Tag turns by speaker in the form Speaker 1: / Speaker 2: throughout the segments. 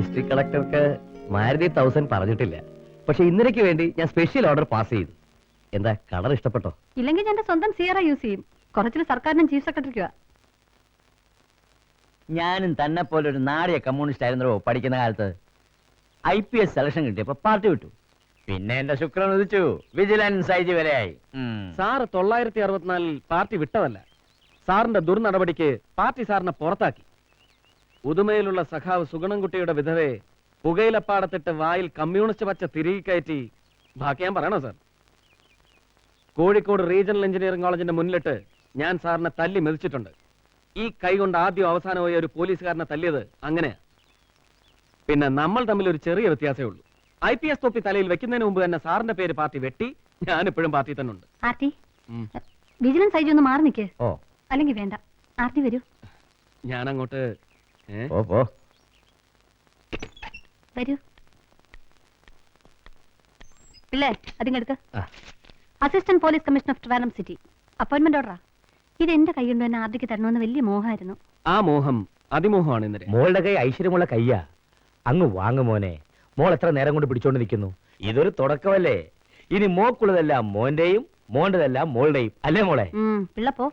Speaker 1: District കളക്ടർക്ക് മാരുതി 1000 പറഞ്ഞിട്ടില്ല. പക്ഷെ ഇന്നലേക്ക് വേണ്ടി ഞാൻ സ്പെഷ്യൽ ഓർഡർ പാസ് ചെയ്തു. എന്താ കളർ ഇഷ്ടപ്പെട്ടോ?
Speaker 2: ഇല്ലെങ്കിൽ ഞാൻ സ്വന്തം സിയറ യൂസ് ചെയ്യും. കുറച്ചിൽ സർക്കാരിനും ചീഫ് സെക്രട്ടറിക്കുവാ.
Speaker 3: ഞാനും തന്നെ പോലെ ഒരു നാടിയ കമ്മ്യൂണിസ്റ്റ് ആയിരുന്നോ പഠിക്കുന്ന കാലത്ത്. IPS സെലക്ഷൻ കിട്ടിയപ്പോ പാർട്ടി വിട്ടു. പിന്നെ എന്റെ ശുക്രൻ ഉദിച്ചു, വിജിലൻസ് IG വരെയായി.
Speaker 1: സാറ് 964 പാർട്ടി വിട്ടതല്ല. സാറിന്റെ ദുർനടപടിക്ക് പാർട്ടി സാറിനെ പുറത്താക്കി. ഉദുമയിലുള്ള സഖാവ് സുഗണൻകുട്ടിയുടെ വിധവയെ പുകയിലപ്പാടത്തിട്ട് വായിൽ കമ്മ്യൂണിസ്റ്റ് പച്ച തിരികെ കയറ്റി. ബാക്കി ഞാൻ പറയണോ സാർ? കോഴിക്കോട് റീജിയണൽ എഞ്ചിനീയറിംഗ് കോളേജിന്റെ മുന്നിലിട്ട് ഞാൻ സാറിനെ തല്ലി മെതിച്ചിട്ടുണ്ട്. ഈ കൈ കൊണ്ട് ആദ്യം അവസാനമായി ഒരു പോലീസുകാരനെ തല്ലിയത് അങ്ങനെയാ. പിന്നെ നമ്മൾ തമ്മിൽ ഒരു ചെറിയ വ്യത്യാസമേ ഉള്ളൂ. IPS തൊപ്പി തലയിൽ വെക്കുന്നതിന് മുമ്പ് തന്നെ സാറിന്റെ പേര് പാർട്ടി വെട്ടി. ഞാനിപ്പോഴും പാർട്ടി തന്നെ ഉണ്ട്.
Speaker 2: ആർട്ടി, വിജിലൻസ് IG ഒന്ന് മാറി നിൽക്കേ. അല്ലെങ്കിൽ വേണ്ട, ആർട്ടി വരൂ.
Speaker 1: ഞാൻ അങ്ങോട്ട്
Speaker 2: വരൂ. പിള്ളേ അതിങ്ങെടുക്ക. Assistant police commissioner of Trivandrum city appointment ഓർഡറാ. ഇത് എന്റെ കൈ കൊണ്ട് തന്നെ ആർട്ടിക്ക് തരണമെന്ന് വലിയ മോഹമായിരുന്നു.
Speaker 1: ആ മോഹം അതിമോഹമാണ് ഇന്നലെ.
Speaker 3: മോളുടെ കൈ ഐശ്വര്യമുള്ള കയ്യാ. അങ്ങ് വാങ്ങു മോനെ. മോൾ എത്ര നേരം കൊണ്ട് പിടിച്ചോണ്ട് നിൽക്കുന്നു? ഇതൊരു തുടക്കമല്ലേ. ഇനി മോക്കുള്ളതെല്ലാം മോന്റെയും മോണ്ടതെല്ലാം മോളുടെയും അല്ലേ മോളെ?
Speaker 2: പിള്ളപ്പോ.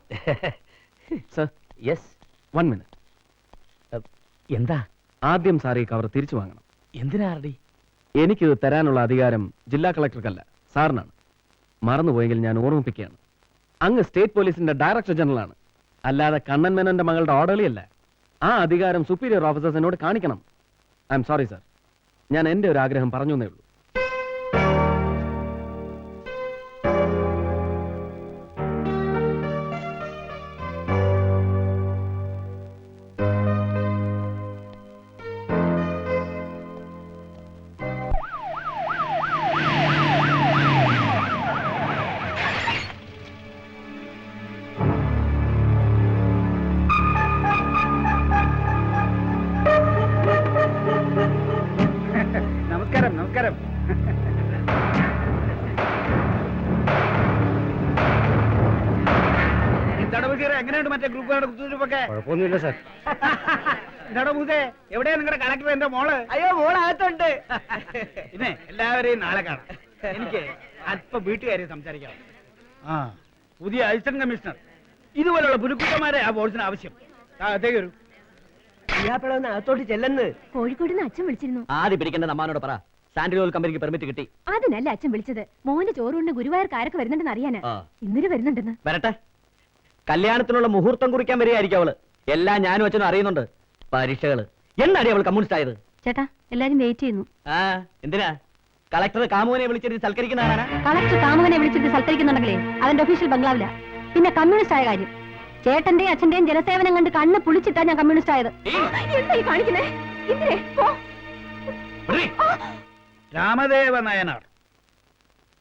Speaker 1: Sir,
Speaker 3: yes,
Speaker 1: 1 minute.
Speaker 3: എന്താ?
Speaker 1: ആദ്യം സാർ ഈ കവർ തിരിച്ചു വാങ്ങണം.
Speaker 3: എന്തിനാർടി?
Speaker 1: എനിക്കിത് തരാനുള്ള അധികാരം ജില്ലാ കളക്ടർക്കല്ല, സാറിനാണ്. മറന്നുപോയെങ്കിൽ ഞാൻ ഓർമ്മിപ്പിക്കുകയാണ്. അങ്ങ് സ്റ്റേറ്റ് പോലീസിന്റെ ഡയറക്ടർ ജനറൽ ആണ്, അല്ലാതെ കണ്ണൻ മേനോന്റെ മകളുടെ ഓർഡറിയല്ല. ആ അധികാരം സുപ്പീരിയർ ഓഫീസേഴ്സിനോട് കാണിക്കണം. ഐ എം സോറി സാർ, ഞാൻ എന്റെ ഒരു ആഗ്രഹം പറഞ്ഞു എന്നേ ഉള്ളൂ.
Speaker 4: നമസ്കാരം. എങ്ങനെയുണ്ട് മറ്റേ ഗ്രൂപ്പുകാരുടെ കുത്തിരിപ്പൊക്കെ?
Speaker 1: കുഴപ്പമൊന്നുമില്ല സാർ.
Speaker 4: എന്താടോ മൂസേ, എവിടെയാ നിങ്ങളുടെ കളക്ടർ? എന്റെ മോള്.
Speaker 3: അയ്യോ, മോളകത്തുണ്ട്.
Speaker 4: പിന്നെ എല്ലാവരെയും നാളെ കാണാം. എനിക്ക് അല്പം വീട്ടുകാരെ സംസാരിക്കാം. പുതിയ അസിസ്റ്റന്റ് കമ്മീഷണർ ഇതുപോലുള്ള പുരുക്കുട്ടന്മാരെ ആ ബോർഡ്സിന് ആവശ്യം. അതേക്ക് വരൂ.
Speaker 3: അകത്തോട്ട് ചെല്ലെന്ന്
Speaker 2: കോഴിക്കോട് നിന്ന് അച്ഛൻ വിളിച്ചിരുന്നു.
Speaker 3: ആദ്യം പിടിക്കേണ്ട നമ്മാനോട് പറ. സാൻഡ്രി ഓയിൽ കമ്പനിക്ക് പെർമിറ്റ് കിട്ടി.
Speaker 2: അതിനല്ല അച്ഛൻ വിളിച്ചത്. മോന്റെ ചോറുകൊണ്ട് ഗുരുവായൂർക്ക് ആരൊക്കെ വരുന്നുണ്ടെന്ന് അറിയാനാ. ഇന്നലെ വരുന്നുണ്ടെന്ന്.
Speaker 3: വരട്ടെ. കല്യാണത്തിനുള്ള മുഹൂർത്തം കുറിക്കാൻ വരികയായിരിക്കും അവള്. എല്ലാം ഞാനും അച്ഛനും അറിയുന്നുണ്ട്. പരീക്ഷകള് എന്നാടി അവൾ കമ്മ്യൂണിസ്റ്റ് ആയത്?
Speaker 2: ചേട്ടാ, എല്ലാരും വെയിറ്റ് ചെയ്യുന്നു.
Speaker 3: എന്തിനാ കളക്ടർ കാമുകനെ വിളിച്ചിട്ട് സൽക്കരിക്കുന്നതാണ്?
Speaker 2: കളക്ടർ കാമുകനെ വിളിച്ചിട്ട് സൽക്കരിക്കുന്നുണ്ടെങ്കിലേ അതിന്റെ ഒഫീഷ്യൽ ബംഗ്ലാവില്ല. പിന്നെ കമ്മ്യൂണിസ്റ്റ് ആയ കാര്യം ചേട്ടന്റെയും അച്ഛന്റെയും ജനസേവനം കണ്ട് കണ്ണ് പുളിച്ചിട്ടാ ഞാൻ കമ്മ്യൂണിസ്റ്റ് ആയത്. എന്തായി കാണിക്കുന്നേ?
Speaker 4: രാമദേവ നയനാർ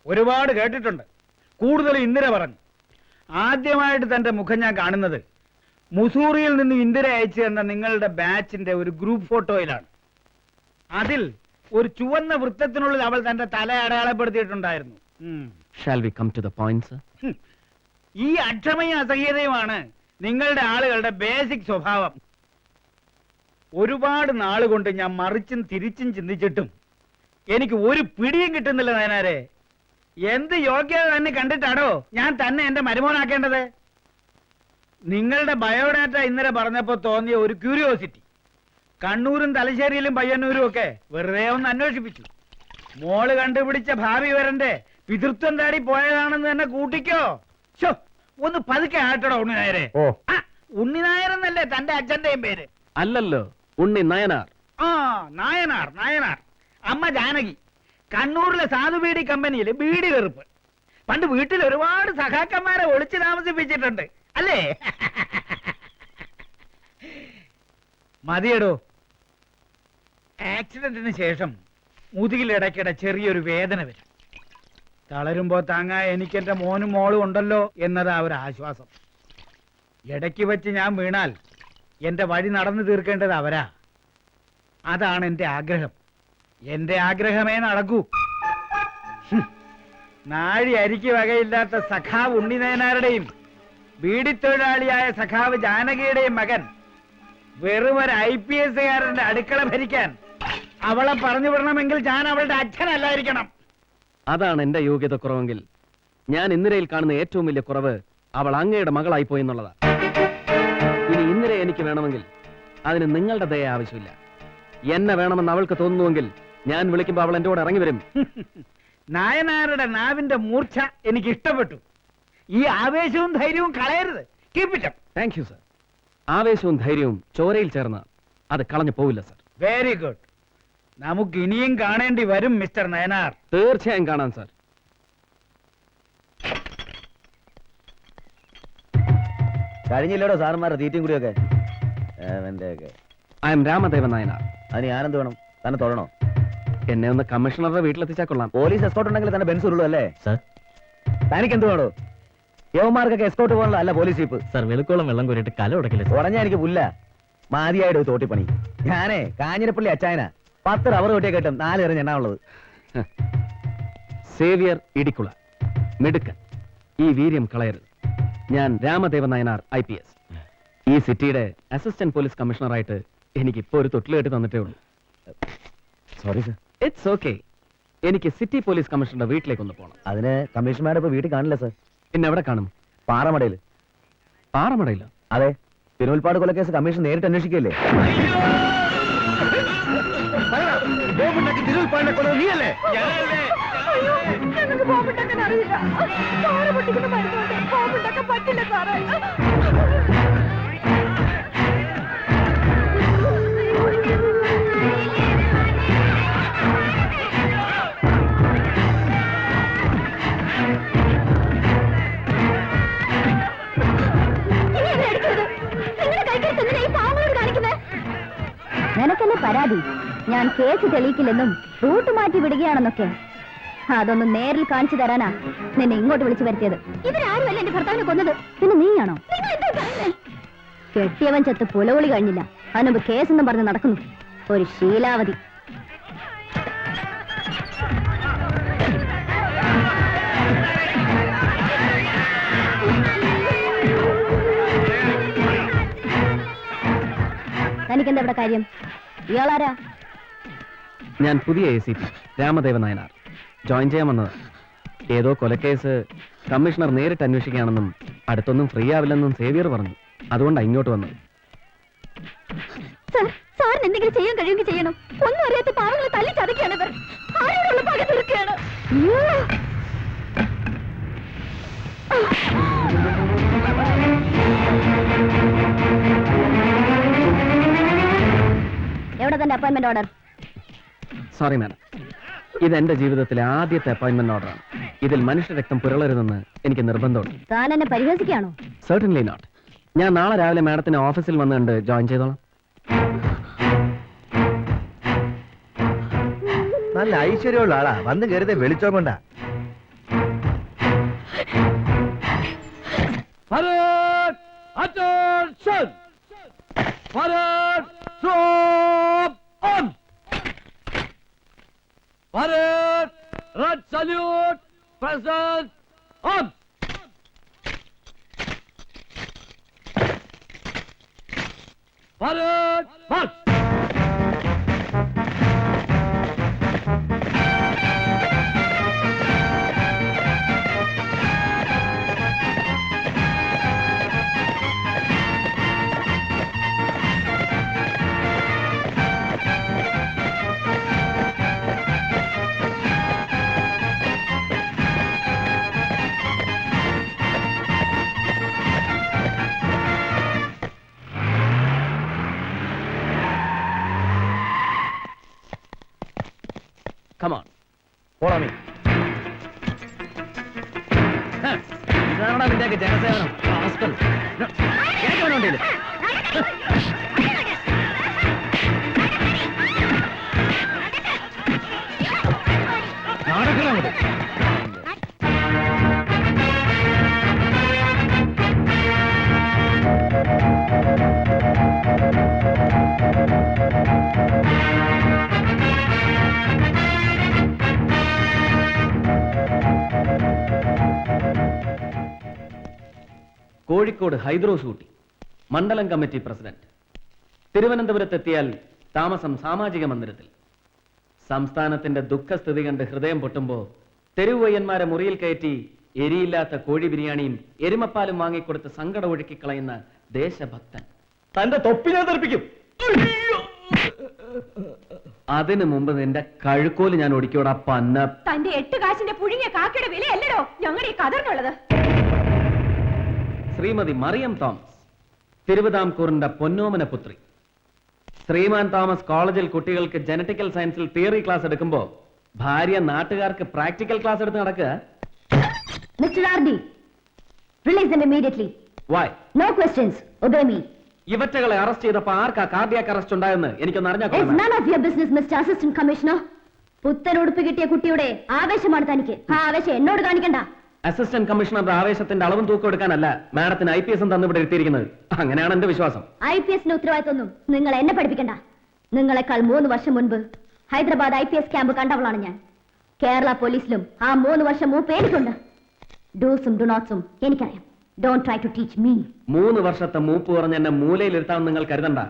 Speaker 4: ഒരുപാട് കേട്ടിട്ടുണ്ട്. കൂടുതൽ ഇന്ദിര പറഞ്ഞു. ആദ്യമായിട്ട് തന്റെ മുഖം ഞാൻ കാണുന്നത് മുസൂറിയിൽ നിന്ന് ഇന്ദിര അയച്ചു തന്ന നിങ്ങളുടെ ബാച്ചിന്റെ ഒരു ഗ്രൂപ്പ് ഫോട്ടോയിലാണ്. അതിൽ ഒരു ചുവന്ന വൃത്തത്തിനുള്ളിൽ അവൾ തന്റെ തല അടയാളപ്പെടുത്തിയിട്ടുണ്ടായിരുന്നു.
Speaker 1: Shall we come to the point, sir?
Speaker 4: ഈ അക്ഷമയും അസഹ്യതയുമാണ് നിങ്ങളുടെ ആളുകളുടെ ബേസിക് സ്വഭാവം. ഒരുപാട് നാളുകൊണ്ട് ഞാൻ മറിച്ചും തിരിച്ചും ചിന്തിച്ചിട്ടും എനിക്ക് ഒരു പിടിയും കിട്ടുന്നില്ല നയനാരെ. എന്ത് യോഗ്യത തന്നെ കണ്ടിട്ടാണോ ഞാൻ തന്നെ എന്റെ മരുമോനാക്കേണ്ടത്? നിങ്ങളുടെ ബയോഡാറ്റ ഇന്നലെ പറഞ്ഞപ്പോ തോന്നിയ ഒരു ക്യൂരിയോസിറ്റി കണ്ണൂരും തലശ്ശേരിയിലും പയ്യന്നൂരും ഒക്കെ വെറുതെ ഒന്ന് അന്വേഷിപ്പിച്ചു. മോള് കണ്ടുപിടിച്ച ഭാവി വരന്റെ പിതൃത്വം താടി പോയതാണെന്ന് തന്നെ കൂട്ടിക്കോ. ഒന്ന് പതുക്കെ ആട്ടടോ ഉണ്ണിനായരെ. ഉണ്ണിനായരെന്നല്ലേ തന്റെ അച്ഛന്റെയും പേര്?
Speaker 1: അല്ലല്ലോ, ഉണ്ണി നയനാർ.
Speaker 4: നായനാർ. നായനാർ അമ്മ ജാനകി. കണ്ണൂരിലെ സാധുബീഡി കമ്പനിയിൽ ബീഡി വെറുപ്പ്. പണ്ട് വീട്ടിൽ ഒരുപാട് സഖാക്കന്മാരെ ഒളിച്ചു താമസിപ്പിച്ചിട്ടുണ്ട് അല്ലേ? മതിയടോ. ആക്സിഡന്റിന് ശേഷം മുതുകിൽ ഇടയ്ക്കിടെ ചെറിയൊരു വേദന വരും. തളരുമ്പോ താങ്ങാൻ എനിക്ക് എന്റെ മോനും മോളും ഉണ്ടല്ലോ എന്നതാ ഒരു ആശ്വാസം. ഇടയ്ക്ക് വെച്ച് ഞാൻ വീണാൽ എന്റെ വഴി നടന്നു തീർക്കേണ്ടത് അവരാ. അതാണ് എന്റെ ആഗ്രഹം. എന്റെ ആഗ്രഹമേ നടക്കൂ. നാഴി അരിക്ക് വകയില്ലാത്ത സഖാവ് ഉണ്ണിനയനാരുടെയും ബീഡിത്തൊഴിലാളിയായ സഖാവ് ജാനകിയുടെയും മകൻ വെറുമൊരു IPS കാരന്റെ അടുക്കള ഭരിക്കാൻ അവളെ പറഞ്ഞു വിടണമെങ്കിൽ ഞാൻ അവളുടെ അച്ഛനല്ലായിരിക്കണം.
Speaker 1: അതാണ് എന്റെ യോഗ്യത കുറവെങ്കിൽ ഞാൻ ഇന്ദിരയിൽ കാണുന്ന ഏറ്റവും വലിയ കുറവ് അവൾ അങ്ങയുടെ മകളായി പോയി എന്നുള്ളതാ. ഇനി ഇന്ദിര എനിക്ക് വേണമെങ്കിൽ അതിന് നിങ്ങളുടെ ദയ ആവശ്യമില്ല. എന്നെ വേണമെന്ന് അവൾക്ക് തോന്നുന്നുവെങ്കിൽ ഞാൻ വിളിക്കുമ്പോൾ അവൾ എന്റെ കൂടെ ഇറങ്ങി വരും.
Speaker 4: നായനാരുടെ നാവിന്റെ മൂർച്ച എനിക്ക് ഇഷ്ടപ്പെട്ടു. ഈ ആവേശവും ധൈര്യവും കളയരുത്. Keep it up.
Speaker 1: Thank you sir. ആവേശവും ധൈര്യവും ചോരയിൽ ചേർന്ന് അത് കളഞ്ഞു പോവില്ല സർ.
Speaker 4: Very good. നമുക്ക് ഇനിയും കാണേണ്ടി വരും മിസ്റ്റർ നയനാർ.
Speaker 1: തീർച്ചയായും കാണാം സർ.
Speaker 3: കഴിഞ്ഞില്ലടോ സാറന്മാരുടെ തീറ്റയും കൂടിയൊക്കെ.
Speaker 1: I M Ramadevan Nayanar.
Speaker 3: അതിന് ഞാനെന്ത് വേണം? തന്നെ തൊഴണോ?
Speaker 1: എന്നെ ഒന്ന് കമ്മീഷണറുടെ വീട്ടിലെത്തിച്ചാൽ കൊള്ളാം.
Speaker 3: പോലീസ് എസ്കോട്ട് ഉണ്ടെങ്കിൽ തന്നെ ബെൻസ് ഉള്ളൂ അല്ലേ സർ? തനിക്ക് എന്ത് വേണോ? യവന്മാർക്കൊക്കെ എസ്കോട്ട് പോകാനുള്ള അല്ല പോലീസ് ജീപ്പ്.
Speaker 5: സാർ വെളുക്കോളം വെള്ളം കോരിട്ട് കല ഉടക്കില്ല.
Speaker 3: ഉടഞ്ഞ എനിക്ക് പുല്ല മാതിയായിട്ട് ഒരു തോട്ടിപ്പണി. ഞാനേ കാഞ്ഞിരപ്പള്ളി അച്ചായന 10 റബ്ബർ കൊട്ടിയെ കെട്ടും 4 എറിഞ്ഞ് എണ്ണാനുള്ളത്.
Speaker 1: സേവിയർ ഇടിക്കുള മിടുക്കൻ. ഈ വീര്യം കളയരുത്. ഞാൻ രാമദേവൻ നായനാർ IPS. ഈ സിറ്റിയുടെ അസിസ്റ്റന്റ് പോലീസ് കമ്മീഷണറായിട്ട് എനിക്ക് ഇപ്പോ ഒരു തൊട്ടിൽ കെട്ടി തന്നിട്ടേ ഉള്ളൂ.
Speaker 3: Sorry sir.
Speaker 1: It's okay. എനിക്ക് സിറ്റി പോലീസ് കമ്മീഷണറുടെ വീട്ടിലേക്ക് ഒന്ന് പോകണം.
Speaker 3: അതിന് കമ്മീഷണർമാരുടെ ഇപ്പൊ വീട്ടിൽ കാണില്ല സർ.
Speaker 1: പിന്നെ എവിടെ കാണും?
Speaker 3: പാറമടയിൽ.
Speaker 1: പാറമടയില്ല?
Speaker 3: അതെ, തിരുവൽപ്പാട് കൊലക്കേസ് കമ്മീഷൻ നേരിട്ട് അന്വേഷിക്കല്ലേ.
Speaker 4: നീയല്ലേ?
Speaker 2: ഞങ്ങൾക്ക് ബോംബുണ്ടാക്കാൻ അറിയില്ല. പാറ പൊട്ടിക്കുന്ന മരുന്നുണ്ട്. ബോംബുണ്ടാക്കാൻ പറ്റില്ല സാറേ. നിനക്കെന്നെ പരാതി ഞാൻ കേസ് തെളിയിക്കില്ലെന്നും റൂട്ട് മാറ്റി വിടുകയാണെന്നൊക്കെ. അതൊന്നും നേരിൽ കാണിച്ചു തരാനാ നിന്നെ ഇങ്ങോട്ട് വിളിച്ചു വരുത്തിയത്. ഇവരാരുമല്ല എന്റെ ഭർത്താവിനെ കൊന്നത്, പിന്നെ നീയാണോ? കെട്ടിയവൻ ചത്ത് പുലവിളി കഴിഞ്ഞില്ല, അതിനുമ്പ് കേസെന്നും പറഞ്ഞ് നടക്കുന്നു ഒരു ശീലാവതി. തനിക്കെന്താ ഇവിടെ കാര്യം? ഇയാളാരാ?
Speaker 1: ഞാൻ പുതിയ ACP രാമദേവൻ നായനാർ. ജോയിൻ ചെയ്യാൻ വന്നത്. ഏതോ കൊലക്കേസ് കമ്മീഷണർ നേരിട്ട് അന്വേഷിക്കുകയാണെന്നും അടുത്തൊന്നും ഫ്രീ ആവില്ലെന്നും സേവിയർ പറഞ്ഞു. അതുകൊണ്ടാണ് ഇങ്ങോട്ട് വന്നത്.
Speaker 2: സാറിന് എന്തെങ്കിലും ചെയ്യാൻ കഴിയുമെങ്കിൽ ചെയ്യണം. ഒന്നും അറിയാത്ത പാവങ്ങളെ തല്ലി ചതക്കുകയാണ് ഇവർ. ആരോടുള്ള പക തീർക്കുകയാണ്. എവിടെ തന്റെ അപ്പോയിന്റ്മെന്റ് ഓർഡർ?
Speaker 1: സോറി മാഡം, ഇത് എന്റെ ജീവിതത്തിലെ ആദ്യത്തെ അപ്പോയിന്റ്മെന്റ് ഓർഡറാണ്. ഇതിൽ മനുഷ്യ രക്തം പുരളരുതെന്ന് എനിക്ക് നിർബന്ധമുണ്ട്.
Speaker 2: താൻ എന്നെ പരിഹസിക്കുകയാണോ?
Speaker 1: Certainly not. ഞാൻ നാളെ രാവിലെ മാഡത്തിന് ഓഫീസിൽ വന്ന് കണ്ട് ജോയിൻ ചെയ്തോളാം.
Speaker 3: നല്ല ഐശ്വര്യമുള്ള ആളാ. വന്ന് കയറിയത് വെളിച്ചം കൊണ്ടാ.
Speaker 1: Come on.
Speaker 3: പോടാ നീ.
Speaker 1: ഇതാണോ നിന്റെയൊക്കെ ജനസേവനം? റാസ്കൽ. കേൾക്കാനുണ്ടല്ലോ. നാടകങ്ങളാണ്. കോഴിക്കോട് ഹൈദ്രോസ് ഊട്ടി മണ്ഡലം കമ്മിറ്റി പ്രസിഡന്റ്. തിരുവനന്തപുരത്തെത്തിയാൽ താമസം സാമാജിക മന്ദിരത്തിൽ. സംസ്ഥാനത്തിന്റെ ദുഃഖസ്ഥിതി കണ്ട് ഹൃദയം പൊട്ടുമ്പോ തെരുവയ്യന്മാരെ മുറിയിൽ കയറ്റി എരിയില്ലാത്ത കോഴി ബിരിയാണിയും എരുമപ്പാലും വാങ്ങിക്കൊടുത്ത് സങ്കടം ഒഴുക്കിക്കളയുന്ന ദേശഭക്തൻ.
Speaker 3: തന്റെ തൊപ്പിനെ തെറിപ്പിക്കും.
Speaker 1: അതിനു മുമ്പ് നിന്റെ കഴുക്കോല് ഞാൻ ഒടിക്കോടാ പന്ന.
Speaker 2: തന്റെ 8 കാശിന്റെ പുഴുങ്ങിയ കാക്കയുടെ വിലയല്ലടോ ഞങ്ങളുടെ ഈ കഥറിനുള്ളത്.
Speaker 1: ശ്രീമതി മറിയം തോമസ്, തിരുവിതാംകൂറിന്റെ പൊന്നോമന പുത്രി. ശ്രീമാൻ തോമസ് കോളേജിൽ കുട്ടികൾക്ക് ജനറ്റിക്കൽ സയൻസിൽ തിയറി ക്ലാസ് എടുക്കുമ്പോ ഭാര്യ നാട്ടുകാർക്ക് പ്രാക്ടിക്കൽ ക്ലാസ് എടുത്ത് നടക്കുക.
Speaker 2: Mister R D, release them immediately.
Speaker 1: Why?
Speaker 2: No questions. Obey me.
Speaker 1: ഇവറ്റകളെ അറസ്റ്റ് ചെയ്തപ്പോ ആർക്കാ കാർഡിയാക് അറസ്റ്റ് ഉണ്ടായെന്ന് എനിക്കൊന്ന്
Speaker 2: It's
Speaker 1: അറിഞ്ഞാൽ
Speaker 2: none of your business, Mr. Assistant Commissioner. പുത്തൻ ഉടുപ്പ് കിട്ടിയ കുട്ടിയുടെ ആവേശമാണ് തനിക്ക്. ആ ആവേശം എന്നോട് കാണിക്കണ്ട.
Speaker 1: അസിസ്റ്റന്റ് കമ്മീഷണറുടെ ആവേശത്തിന്റെ അളവും തൂക്കം എടുക്കാനല്ല മാഡത്തിന് IPS തന്നു ഇവിടെ എത്തിയിരിക്കുന്നത്. അങ്ങനെയാണ് എന്റെ വിശ്വാസം.
Speaker 2: IPS ഉത്തരവാദിത്വമൊന്നും നിങ്ങൾ എന്നെ പഠിപ്പിക്കണ്ട. നിങ്ങളെക്കാൾ 3 വർഷം മുൻപ് ഹൈദരാബാദ് IPS ക്യാമ്പ് കണ്ടവളാണ് ഞാൻ. കേരള പോലീസിലും ആ 3 വർഷം മൂപ്പ് എനിക്കുണ്ട്. ഡൂസും ഡുനോട്ട്സും എനിക്കറിയാം. Don't try to teach me.
Speaker 1: 3 വർഷത്തെ മൂപ്പ് പറഞ്ഞ് എന്നെ മൂലയിലിരുത്താമെന്ന് നിങ്ങൾ കരുതണ്ട.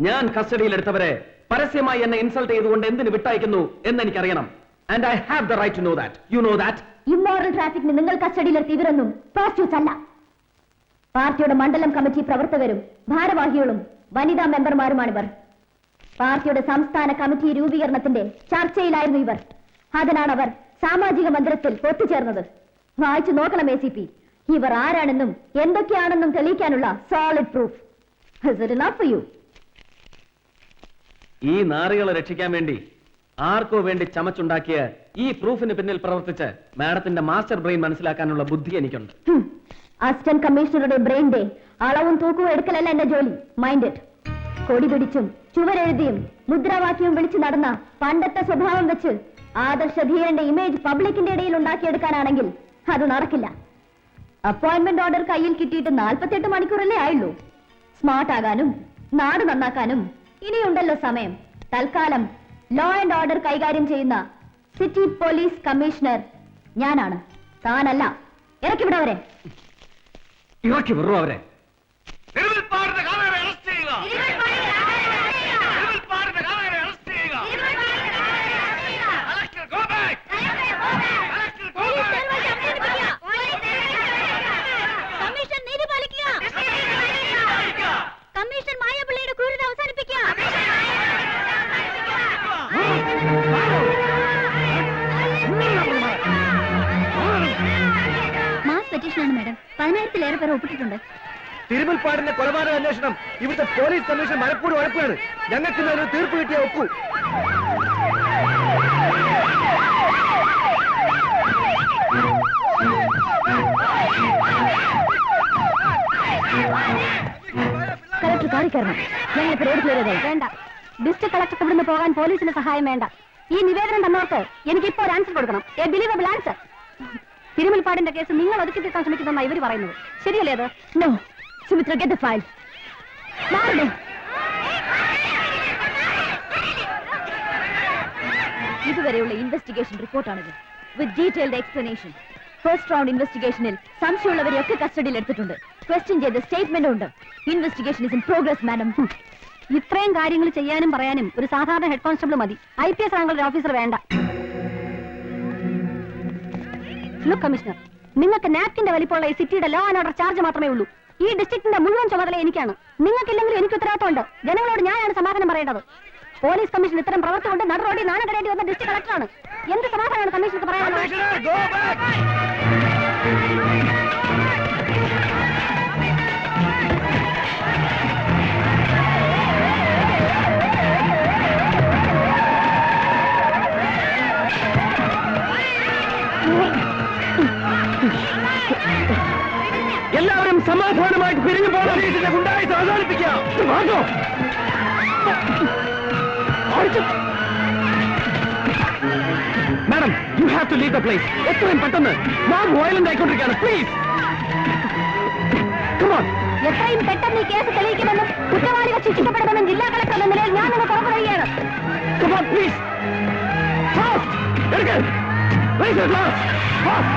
Speaker 1: ഞാൻ കസ്റ്റഡിയിൽ എടുത്തവരെ പരസ്യമായി എന്നെ ഇൻസൾട്ട് ചെയ്തുകൊണ്ട് എന്തിന് വിട്ടയക്കുന്നു എന്ന് എനിക്കറിയണം. And I have the right to know that. You know that.
Speaker 2: Immoral ട്രാഫിക്കിന് നിങ്ങൾ കസ്റ്റഡിയിലെടുത്ത് ഇവരൊന്നും പ്രോസ്റ്റിറ്റ്യൂട്ട്സ് അല്ല. പാർട്ടിയുടെ മണ്ഡലം കമ്മിറ്റി പ്രവർത്തകരും ഭാരവാഹികളും വനിതാ മെമ്പർമാരുമാണിവർ. പാർട്ടിയുടെ സംസ്ഥാന കമ്മിറ്റി രൂപീകരണത്തിന്റെ ചർച്ചയിലായിരുന്നു ഇവർ. അതിനാണ് അവർ സാമാജിക മന്ദിരത്തിൽ ഒത്തുചേർന്നത്. വായിച്ചു നോക്കണം ACP. ഇവർ ആരാണെന്നും എന്തൊക്കെയാണെന്നും തെളിയിക്കാനുള്ള solid proof. Is it enough for you?
Speaker 1: ഈ നാറികളെ രക്ഷിക്കാൻ വേണ്ടി ആർക്കോ വേണ്ടി ചമച്ചുണ്ടാക്കിയ ഈ പ്രൂഫിന് പിന്നിൽ പ്രവർത്തിച്ച് മാഡത്തിന്റെ മാസ്റ്റർ ബ്രെയിൻ മനസ്സിലാക്കാനുള്ള ബുദ്ധി എനിക്കുണ്ട്.
Speaker 2: അസിസ്റ്റന്റ് കമ്മീഷണറുടെ ബ്രെയിന്റെ അളവും തൂക്കവും എടുക്കലല്ല എന്റെ ജോലി. Mind it. കൊടി പിടിച്ചും ചുവരെഴുതിയും മുദ്രാവാക്യവും വിളിച്ചു നടന്ന പണ്ടത്തെ സ്വഭാവം വെച്ച് ആദർശധീരന്റെ ഇമേജ് പബ്ലിക്കിന്റെ ഇടയിൽ ഉണ്ടാക്കിയെടുക്കാനാണെങ്കിൽ അത് നടക്കില്ല. അപ്പോയിന്റ്മെന്റ് ഓർഡർ കയ്യിൽ കിട്ടിയിട്ട് 48 മണിക്കൂറല്ലേ ആയുള്ളൂ. സ്മാർട്ട് ആകാനും നാട് നന്നാക്കാനും ഇനിയുണ്ടല്ലോ സമയം. തൽക്കാലം ലോ ആൻഡ് ഓർഡർ കൈകാര്യം ചെയ്യുന്ന സിറ്റി പോലീസ് കമ്മീഷണർ ഞാനാണ്, താനല്ല. ഇറക്കി വിടവരെ.
Speaker 1: ഇറക്കി വിടൂ അവരെ.
Speaker 2: കമ്മീഷൻ മായാപിള്ളയുടെ ക്രൂരത അവസാനിപ്പിക്കുക. Mass പെറ്റീഷനാണ് madam. 10,000-ലേറെ പേർ ഒപ്പിട്ടിട്ടുണ്ട്.
Speaker 3: തിരുമുൽപ്പാടിന്റെ കൊലപാതക അന്വേഷണം ഇവിടുത്തെ പോലീസ് കമ്മീഷൻ മനഃപൂർവ്വം ഉഴപ്പാണ്. ഞങ്ങൾക്ക് ഒരു തീർപ്പ് കിട്ടിയ ഒക്കൂ.
Speaker 2: കളക്ടർ കാറി കയറണം. ഞങ്ങൾക്ക് റോഡ് ക്ലിയർ ചെയ്തേ. വേണ്ട, ഡിസ്ട്രിക്ട് കളക്ടർക്ക് ഇവിടുന്ന് പോകാൻ പോലീസിന്റെ സഹായം വേണ്ട. ഈ നിവേദനം തന്നവർക്ക് എനിക്കിപ്പോ ഒരു ആൻസർ കൊടുക്കണം. A believable answer. തിരുമുൽപ്പാടിന്റെ കേസ് നിങ്ങൾ ഒതുക്കി തീർക്കാൻ ശ്രമിക്കുന്നതാണ് ഇവർ പറയുന്നത്. ശരിയല്ലേ അത്? No. Sumitra, get the file. ഇതുവരെയുള്ള ഇൻവെസ്റ്റിഗേഷൻ റിപ്പോർട്ടാണിത്, with detailed explanation. First round ഇൻവെസ്റ്റിഗേഷനിൽ സംശയമുള്ളവരെയൊക്കെ കസ്റ്റഡിയിൽ എടുത്തിട്ടുണ്ട്. ക്വസ്റ്റ്യൻ ചെയ്ത സ്റ്റേറ്റ്മെന്റ് ഉണ്ട്. Investigation is in progress madam. ഇത്രയും കാര്യങ്ങൾ ചെയ്യാനും പറയാനും ഒരു സാധാരണ ഹെഡ് കോൺസ്റ്റബിൾ മതി. IPS റാങ്കുള്ള ഓഫീസർ വേണ്ട. ലുക്ക് കമ്മീഷണർ, നിങ്ങൾക്ക് നാപ്കിന്റെ വലിപ്പമുള്ള ഈ സിറ്റിയുടെ ലോ ആൻഡ് ഓർഡർ ചാർജ് മാത്രമേ ഉള്ളൂ. ഈ ഡിസ്ട്രിക്റ്റിന്റെ മുഴുവൻ ചുമതല എനിക്കാണ്. നിങ്ങൾക്കില്ലെങ്കിലും എനിക്ക് ഉത്തരവാദിത്തമുണ്ട്. ജനങ്ങളോട് ഞാനാണ് സമാധാനം പറയേണ്ടത്. പോലീസ് കമ്മീഷൻ ഇത്തരം പ്രവർത്തി കൊണ്ട് നടുറോടി നാണകടേണ്ടി വന്ന ഡിസ്ട്രിക്ട് കളക്ടറാണ്. എന്ത് സമാധാനമാണ് കമ്മീഷണർക്ക് പറയാനുള്ളത്?
Speaker 1: എല്ലാവരും സമാധാനമായിട്ട് പിരിഞ്ഞു പോകണം. ഗുണ്ടായിട്ട് അവസാനിപ്പിക്കാം. Madam, you have to leave the place. എത്രയും പെട്ടെന്ന്. മോബ് വയലന്റ് ആയിക്കൊണ്ടിരിക്കുകയാണ്. Please come on.
Speaker 2: എത്രയും പെട്ടെന്ന് ഈ കേസ് തെളിയിക്കുമെന്നും കുറ്റവാളികൾ ശിക്ഷിക്കപ്പെടുമെന്നും ജില്ലാ കളക്ടർ എന്ന നിലയിൽ ഞാൻ നിങ്ങൾക്ക് ഉറപ്പ് നൽകുകയാണ്.
Speaker 1: Come on please. ഫാസ്റ്റ്. എടുക്ക്. Raise your glass. ഫാസ്റ്റ്.